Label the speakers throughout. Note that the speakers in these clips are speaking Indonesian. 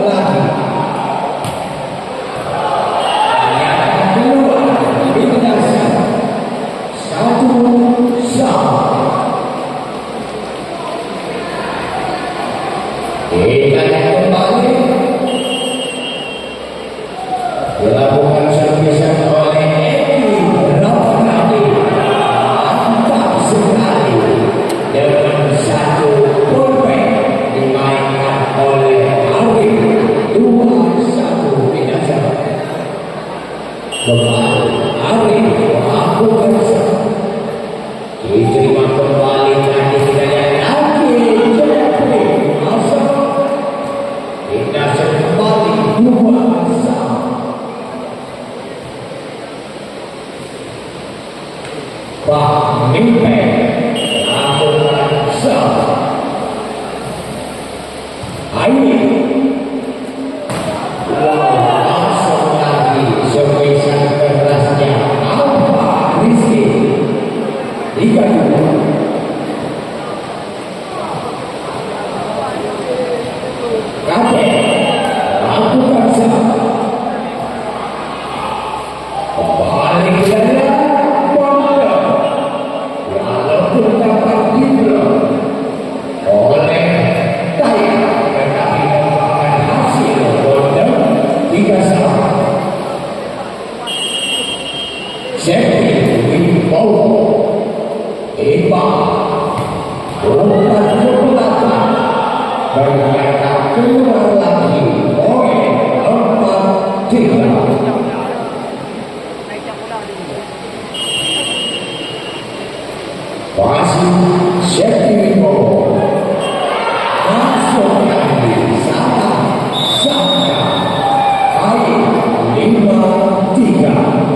Speaker 1: lagi. Yang kedua berdasar 1-1. Kita kembali dilakukan servisan oleh Edi Rafadi. Mantap sekali dengan 1 pulpen dimainkan oleh Arif. 2-1 tidak salah. Kembali Arif melakukan diterima kembali nanti tidak lagi Jeffrey masuk. Kita kembali 2-1. Pak Mimpe lakukan serve. Aini langsung lagi sebesar kerasnya Alfa Rizky 3-2. Kakek lakukan serve. Kembali ke dalam dapat dibilang oleh Taya, tetapi merupakan hasil Golden 3-1. Jeffrey Wibowo Eva umpan ke belakang ternyata keluar lagi oleh 4-3. Masih Jeffrey Wibowo masuk lagi sama baik 5-3.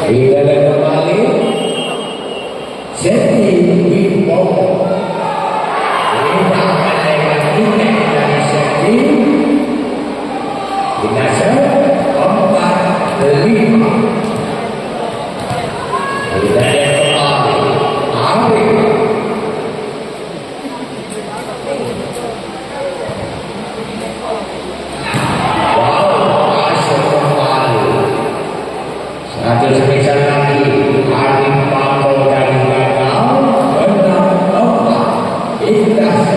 Speaker 1: Kita kembali Jeffrey Wibowo. Kita akan lewat tiket dari Jeffrey. Kita serve 4-5. Kita kembali Arif. Satu spesial lagi Arif Pampo dari Bakau benar Nova Ikhlas.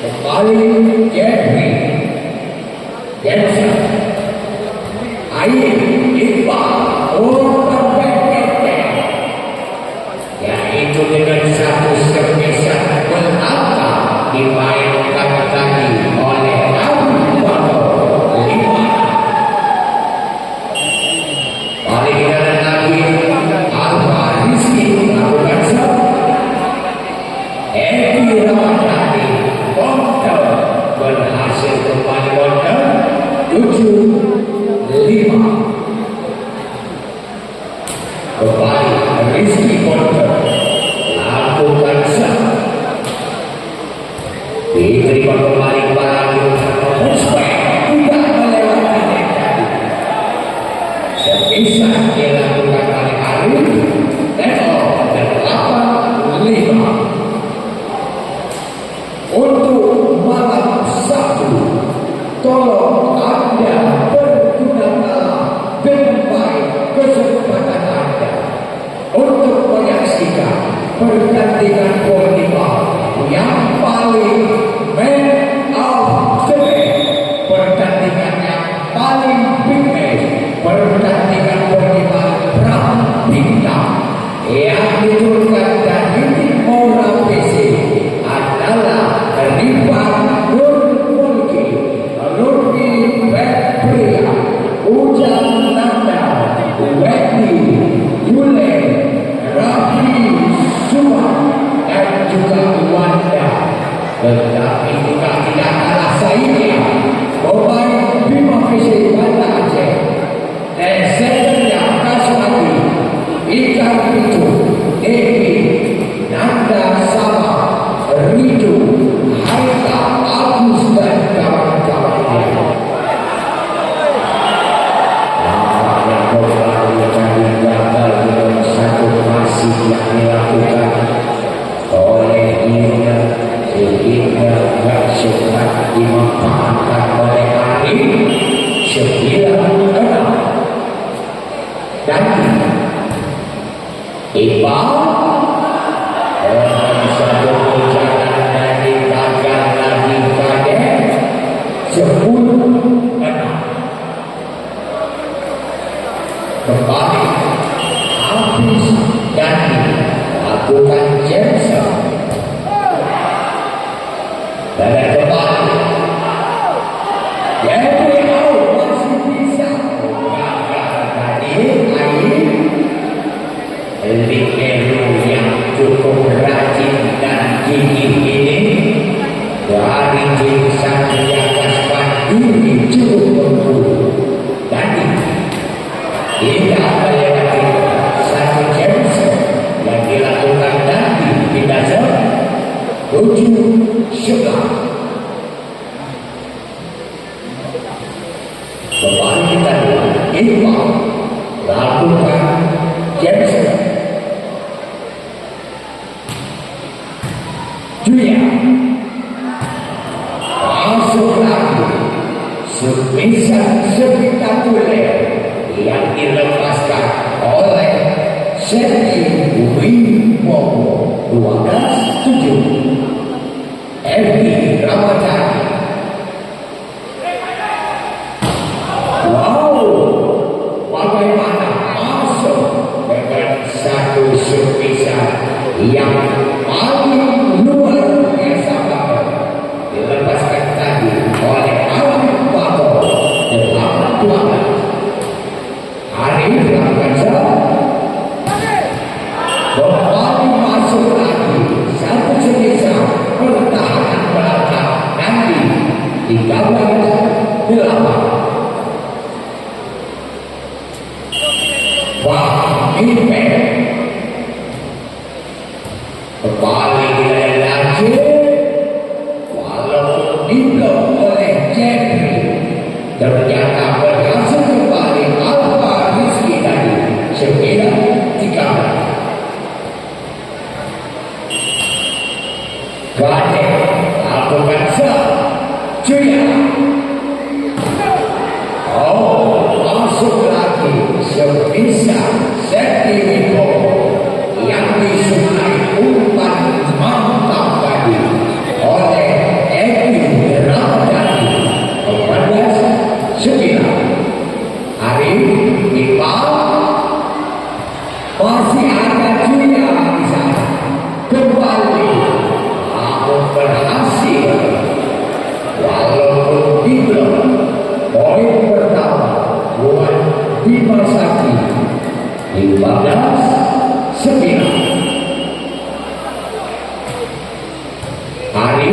Speaker 1: Kembali Jeffrey Jensen Air Iqbal umpan back yaitu dengan satu spesial berangka dimainkan tadi oleh Arif Pampo 5. Balik kanan lagi Alfa Rizky lakukan serve. Edi Rafadi Bontel berhasil kembali Bontel 7-5. Kembali Rizky Bontel lakukan serve. Diterima kembali para prospek tidak melewatkan yang tadi. Bisa dilakukan oleh Arif level 8-5. Untuk malam Sabtu, tolong Anda bergunakan dengan baik kesempatan Anda untuk menyaksikan pertandingan volleyball yang paling man of the match, pertandingan yang paling big match, pertandingan volleyball bintang yang diturunkan dari Timora PC adalah Rifan Nurmulki, Nurmi Febria, Ujang Nanda, Wendy Yule, Rafi Suman, dan juga tetapi juga tidak kalah saingnya pemain Bima Fisik Banda Aceh dan senternya Kaswati Ikan Pitu Devi Nanda Sama Ridu Haika Agus dan kawan-kawannya. Nampaknya kembali jadi gagal dengan satu masih yang dilakukan oleh dirinya sehingga gak sempat dimanfaatkan oleh Ari 9-6 dan Iqbal dengan satu ucapan dari gagal lagi pada 10-6 kembali habis dan lakukan Jameson dan kembali Dewi out masih bisa gagal tadi air Likeru yang cukup rajin dan gigih ini dari jingsan di atas Banduri cukup berburu tadi tidak melewati satu Jameson yang dilakukan nanti di dasar 7-11 kembali kita lihat Iqbal lakukan Jameson Julia masuk lagi submisan spektakuler yang dilepaskan oleh Sergi Wibowo 12-7 Evi Ramadhani. Wow, bagaimana masuk dengan satu submisan yang paling luar biasa banget dilepaskan tadi oleh Alam Bato 8-12. Hari melakukan salah kembali masuk lagi satu sebisa pertahanan belakang nanti 13-8 Wah, Ipe kembali dengan lagi walaupun diblok oleh Jeffrey ternyata berhasil kembali Alfa Rizky tadi 9-13 Gade lakukan Julia masuk lagi sebisa Sergi Wibowo yang disukai umpan mantap tadi oleh Evi Ramadhani 14-9 Hari Iqbal masih ada Julia di sana kembali namun berhasil walaupun diblok poin pertama buat Bima Sakti 15-9 Hari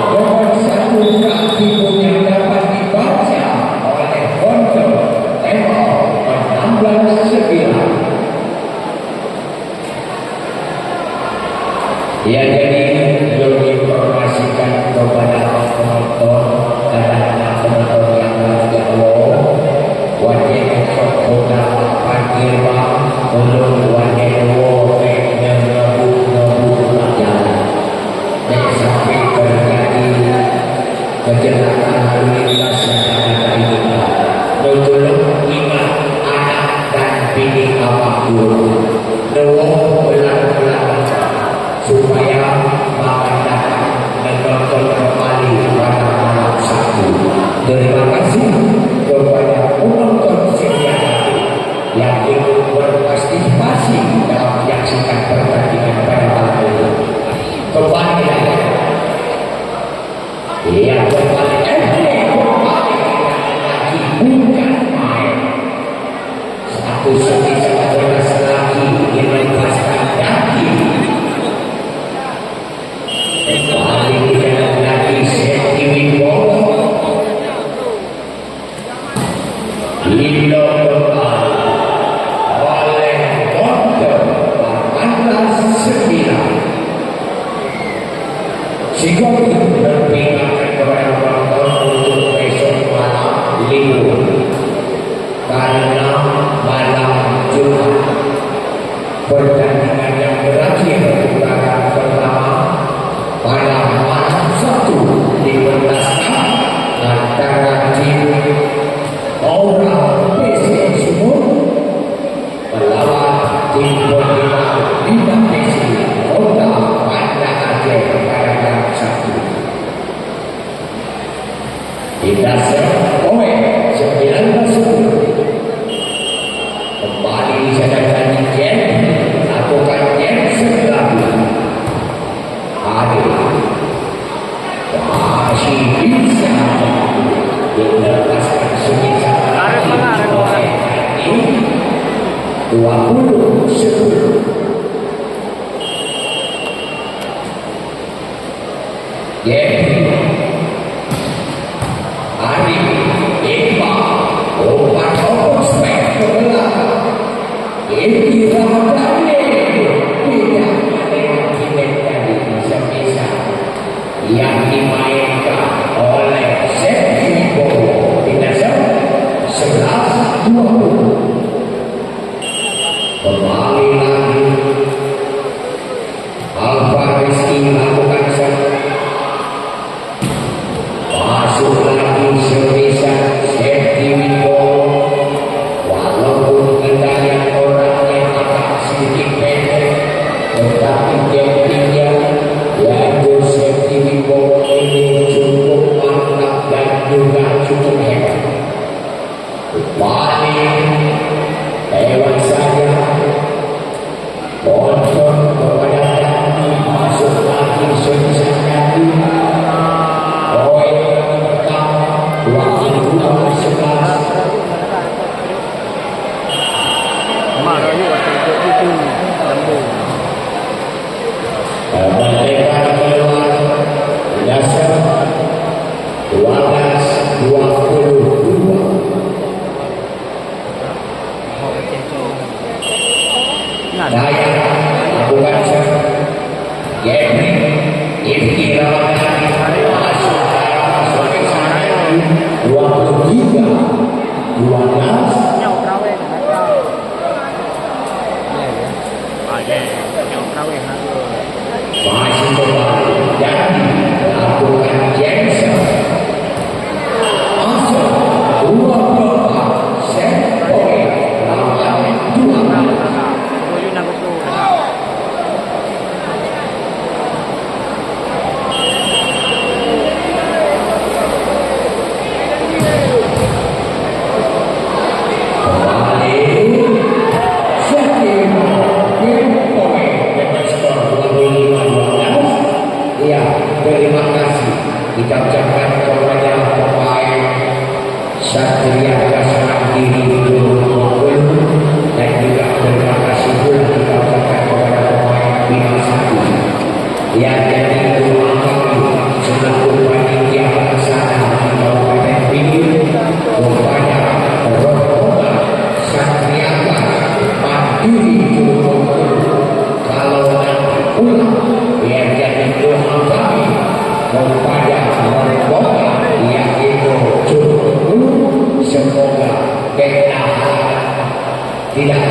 Speaker 1: dengan satu kaki yang dapat dibaca oleh Honto Tempo 16-9 ya jadi belum diinformasikan kepada penonton dan penonton yang lagi wajib kota Panjirma belum wajib yang ngebuk jalan dan sampai terjadi kecelakaan lalu lintas yang ada di kita betul ingat anak dan bini awak dulu pelan-pelan supaya makan dapat menonton kembali pada malam Sabtu. Terima kasih kepada penonton setia yang ikut berpartisipasi dalam menyaksikan pertandingan pada malam ini. Kembali yang kembali lagi bukan main. Satu sebisa lagi dilepaskan daki tim Borneo tidak besi Honda Banda Aceh pada jam 1. Kita poin 19-10. Kembali disadarkan Jen lakukan Jensen lagi. Hadir masih bisa dilepaskan sebisa ini 20-10. Jeffrey Ari Eva umpan ospek ke belakang ini Ramadhani tidak dari bisa-bisa yang dimainkan oleh Sergio Pinasar 11-20. Kembali lagi Alvarez lakukan masuk lagi sebisa Sergio, walaupun kendalian orangnya agak sedikit pendek, tetapi jadinya yaitu Sergio ini cukup mantap dan juga cukup hebat. Paling hewan saja Bonton kepada Dandi masuk lagi sebisa Dandi. Poin pertama 22-11. Mereka keluar dasar 12-22. Saya lakukan Jeffrey Ifki Ramadhani masuk sampai sana 23-12. Masih kembali dan lakukan Jensen masuk 24 set poin 8-2. Terima kasih kita ucapkan kepada pemain Satria Kasar Diri dan juga terima kasih pula kita ucapkan kepada pemain Bima Satu yang jadi tuan kami selaku panitia pelaksana di Kabupaten Pinggir kepada rombongan Satria Kasar Mandiri kalau nanti pulang biar jadi tuan kami kepada rombongan yang itu cukup semoga kita tidak